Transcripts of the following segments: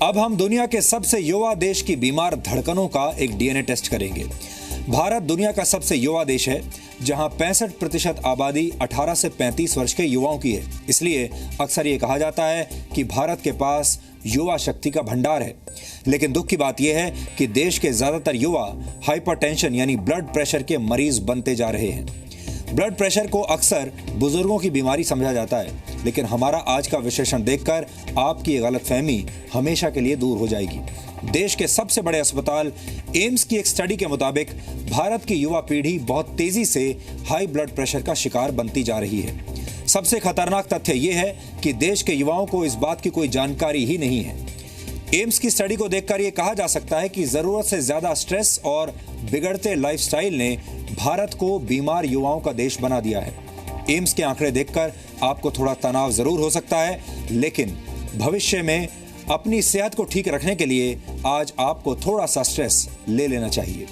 अब हम दुनिया के सबसे युवा देश की बीमार धड़कनों का एक डीएनए टेस्ट करेंगे। भारत दुनिया का सबसे युवा देश है, जहां 65% आबादी 18 से 35 वर्ष के युवाओं की है। इसलिए अक्सर ये कहा जाता है कि भारत के पास युवा शक्ति का भंडार है। लेकिन दुख की बात यह है कि देश के ज्यादातर युवा हाइपरटेंशन यानी ब्लड प्रेशर के मरीज बनते जा रहे हैं। ब्लड प्रेशर को अक्सर बुजुर्गों की बीमारी समझा जाता है, लेकिन हमारा आज का विश्लेषण देखकर आपकी ये गलतफहमी हमेशा के लिए दूर हो जाएगी। देश के सबसे बड़े अस्पताल एम्स की एक स्टडी के मुताबिक भारत की युवा पीढ़ी बहुत तेजी से हाई ब्लड प्रेशर का शिकार बनती जा रही है। सबसे खतरनाक तथ्य यह है कि देश के युवाओं को इस बात की कोई जानकारी ही नहीं है। एम्स की स्टडी को देखकर यह कहा जा सकता है कि जरूरत से ज्यादा स्ट्रेस और बिगड़ते लाइफस्टाइल ने भारत को बीमार युवाओं का देश बना दिया है। एम्स के आंकड़े देखकर आपको थोड़ा तनाव जरूर हो सकता है, लेकिन भविष्य में अपनी सेहत को ठीक रखने के लिए आज आपको थोड़ा सा स्ट्रेस ले लेना चाहिए।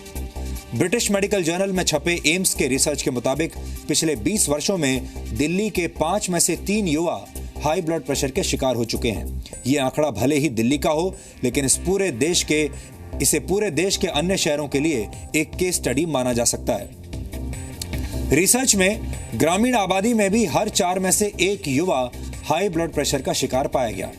ब्रिटिश मेडिकल जर्नल में छपे एम्स के रिसर्च के मुताबिक पिछले 20 वर्षों में दिल्ली के 5 में से 3 युवा हाई ब्लड प्रेशर के शिकार हो चुके हैं। ये आंकड़ा भले ही दिल्ली का हो, लेकिन इसे पूरे देश के अन्य शहरों के लिए एक केस स्टडी माना जा सकता है। रिसर्च में ग्रामीण आबादी में भी हर 4 में से 1 युवा हाई ब्लड प्रेशर का शिकार पाया गया।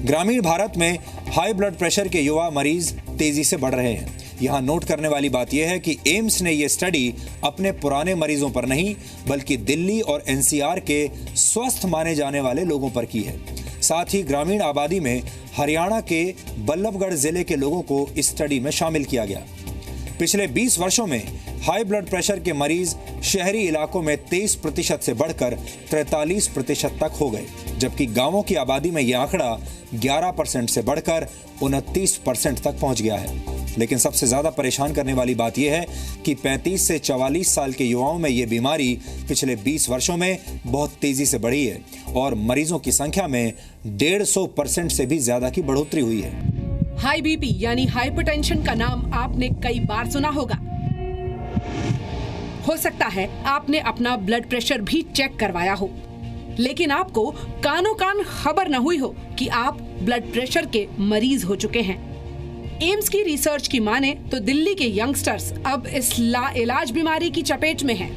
ग्रामीण भारत में हाई ब्लड प्रेशर के युवा मरीज तेजी से बढ़ रहे हैं। यहाँ नोट करने वाली बात यह है कि एम्स ने यह स्टडी अपने पुराने मरीजों पर नहीं, बल्कि दिल्ली और एनसीआर के स्वस्थ माने जाने वाले लोगों पर की है। साथ ही ग्रामीण आबादी में हरियाणा के बल्लभगढ़ जिले के लोगों को इस स्टडी में शामिल किया गया। पिछले 20 वर्षों में हाई ब्लड प्रेशर के मरीज शहरी इलाकों में 23% से बढ़कर 43% तक हो गए, जबकि गांवों की आबादी में यह आंकड़ा 11% से बढ़कर 29% तक पहुंच गया है। लेकिन सबसे ज्यादा परेशान करने वाली बात यह है कि 35 से 44 साल के युवाओं में यह बीमारी पिछले 20 वर्षों में बहुत तेजी से बढ़ी है और मरीजों की संख्या में 150% से भी ज्यादा की बढ़ोतरी हुई है। हाई बीपी यानी हाइपरटेंशन का नाम आपने कई बार सुना होगा। हो सकता है आपने अपना ब्लड प्रेशर भी चेक करवाया हो, लेकिन आपको कानों कान खबर न हुई हो कि आप ब्लड प्रेशर के मरीज हो चुके हैं। एम्स की रिसर्च की माने तो दिल्ली के यंगस्टर्स अब इस लाइलाज बीमारी की चपेट में हैं।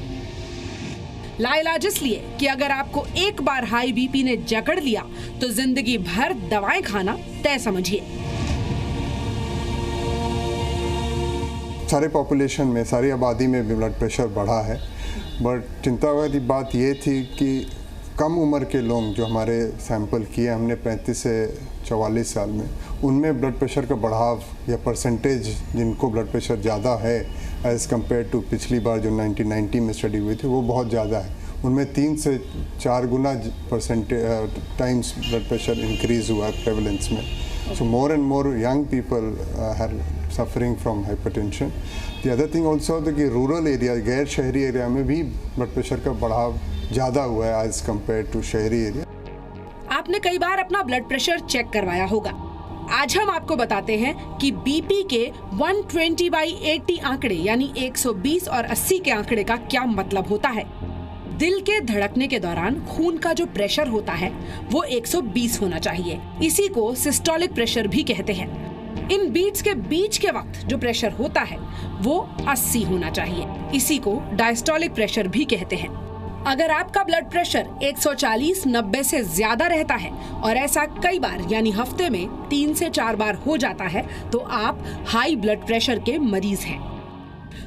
लाइलाज इसलिए कि अगर आपको एक बार हाई बीपी ने जकड़ लिया तो जिंदगी भर दवाएं खाना तय समझिए। सारे पॉपुलेशन में, सारी आबादी में ब्लड प्रेशर बढ़ा है, बट चिंता वाली बात ये थी कि कम उम्र के लोग जो हमारे सैंपल किए हमने 35 से 44 साल में, उनमें ब्लड प्रेशर का बढ़ाव या परसेंटेज जिनको ब्लड प्रेशर ज़्यादा है एज़ कम्पेयर टू पिछली बार जो 1990 में स्टडी हुई थी, वो बहुत ज़्यादा है। उनमें 3 से 4 गुना टाइम्स ब्लड प्रेशर इंक्रीज़ हुआ प्रेवलेंस में। So more and more young people are suffering from hypertension. The other thing also है कि रूरल एरिया, गैर शहरी एरिया में भी ब्लड प्रेशर का बढ़ाव ज़्यादा हुआ है एज कम्पेयर टू शहरी एरिया। आपने कई बार अपना ब्लड प्रेशर चेक करवाया होगा। आज हम आपको बताते हैं कि बीपी के 120/80 आंकड़े यानी 120 और 80 के आंकड़े का क्या मतलब होता है। दिल के धड़कने के दौरान खून का जो प्रेशर होता है वो 120 होना चाहिए। इसी को सिस्टोलिक प्रेशर भी कहते हैं। इन बीट्स के बीच के वक्त जो प्रेशर होता है वो 80 होना चाहिए। इसी को डायस्टोलिक प्रेशर भी कहते हैं। अगर आपका ब्लड प्रेशर 140/90 से ज्यादा रहता है और ऐसा कई बार यानी हफ्ते में 3 से 4 बार हो जाता है तो आप हाई ब्लड प्रेशर के मरीज हैं।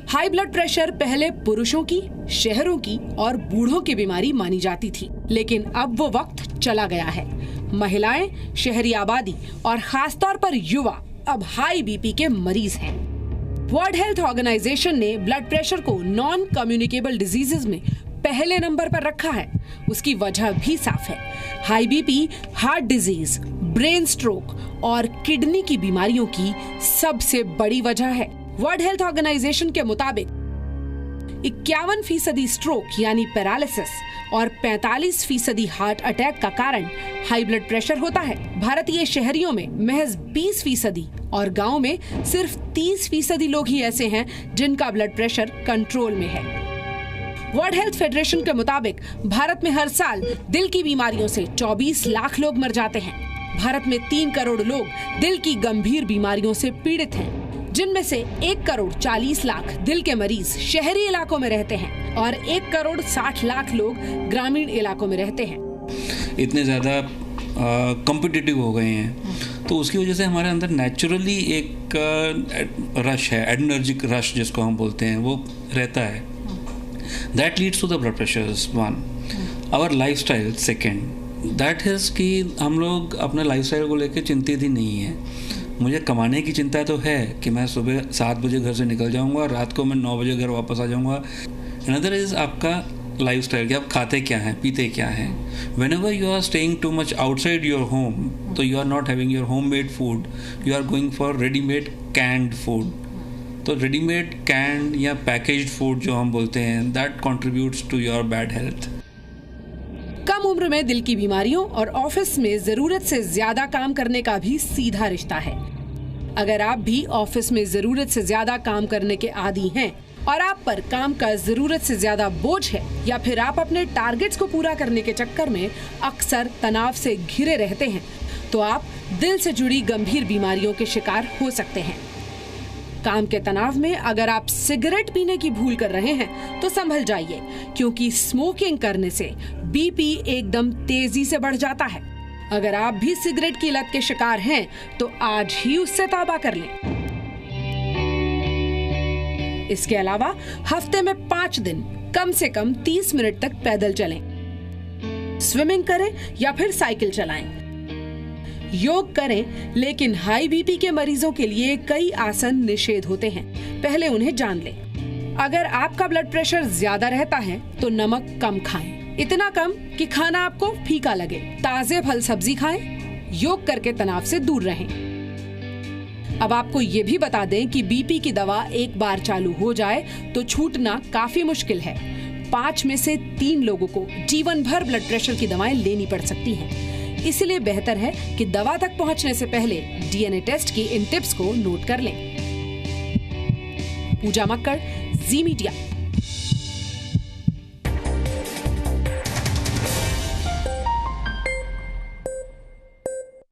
हाई ब्लड प्रेशर पहले पुरुषों की, शहरों की और बूढ़ों की बीमारी मानी जाती थी, लेकिन अब वो वक्त चला गया है। महिलाएं, शहरी आबादी और खासतौर पर युवा अब हाई बीपी के मरीज हैं। वर्ल्ड हेल्थ ऑर्गेनाइजेशन ने ब्लड प्रेशर को नॉन कम्युनिकेबल डिजीजेज में पहले नंबर पर रखा है। उसकी वजह भी साफ है। High BP heart disease, brain stroke और किडनी की बीमारियों की सबसे बड़ी वजह है। वर्ल्ड हेल्थ ऑर्गेनाइजेशन के मुताबिक 51% स्ट्रोक यानी पैरालिसिस और 45% हार्ट अटैक का कारण हाई ब्लड प्रेशर होता है। भारतीय शहरियों में महज 20% और गांव में सिर्फ 30% लोग ही ऐसे हैं जिनका ब्लड प्रेशर कंट्रोल में है। वर्ल्ड हेल्थ फेडरेशन के मुताबिक भारत में हर साल दिल की बीमारियों से 24 लाख लोग मर जाते हैं। भारत में 3 करोड़ लोग दिल की गंभीर बीमारियों से पीड़ित हैं, जिनमें से 1 करोड़ 40 लाख दिल के मरीज शहरी इलाकों में रहते हैं और 1 करोड़ 60 लाख लोग ग्रामीण इलाकों में रहते हैं। इतने ज़्यादा कॉम्पिटिटिव हो गए हैं, तो उसकी वजह से हमारे अंदर नेचुरली एक रश है, एडर्जिक रश जिसको हम बोलते हैं, वो रहता है। That leads to the blood pressure is 1। Our lifestyle second, that is कि हम लोग अपने लाइफस्टाइल को लेकर चिंतित ही नहीं है। मुझे कमाने की चिंता तो है कि मैं सुबह 7 बजे घर से निकल जाऊंगा, रात को मैं 9 बजे घर वापस आ जाऊंगा। अनदर इज़ आपका लाइफस्टाइल, कि आप खाते क्या हैं, पीते क्या हैं। Whenever you are staying too much outside your home, तो you are not having your home made food, you are going for readymade canned food. तो रेडीमेड कैंड या पैकेज्ड फूड जो हम बोलते हैं, that contributes to your bad health. कम उम्र में दिल की बीमारियों और ऑफिस में जरूरत से ज्यादा काम करने का भी सीधा रिश्ता है। अगर आप भी ऑफिस में जरूरत से ज्यादा काम करने के आदी हैं और आप पर काम का जरूरत से ज्यादा बोझ है, या फिर आप अपने टारगेट्स को पूरा करने के चक्कर में अक्सर तनाव से घिरे रहते हैं, तो आप दिल से जुड़ी गंभीर बीमारियों के शिकार हो सकते हैं। काम के तनाव में अगर आप सिगरेट पीने की भूल कर रहे हैं तो संभल जाइए, क्योंकि स्मोकिंग करने से बीपी एकदम तेजी से बढ़ जाता है। अगर आप भी सिगरेट की लत के शिकार हैं तो आज ही उससे तौबा कर लें। इसके अलावा हफ्ते में 5 दिन कम से कम 30 मिनट तक पैदल चलें, स्विमिंग करें या फिर साइकिल चलाएं। योग करें, लेकिन हाई बीपी के मरीजों के लिए कई आसन निषेध होते हैं, पहले उन्हें जान लें। अगर आपका ब्लड प्रेशर ज्यादा रहता है तो नमक कम खाएं, इतना कम कि खाना आपको फीका लगे। ताजे फल सब्जी खाएं, योग करके तनाव से दूर रहें। अब आपको ये भी बता दें कि बीपी की दवा एक बार चालू हो जाए तो छूटना काफी मुश्किल है। 5 में से 3 लोगों को जीवन भर ब्लड प्रेशर की दवाएं लेनी पड़ सकती हैं। इसलिए बेहतर है कि दवा तक पहुंचने से पहले डीएनए टेस्ट की इन टिप्स को नोट कर लें। पूजा मक्कड़, जी मीडिया।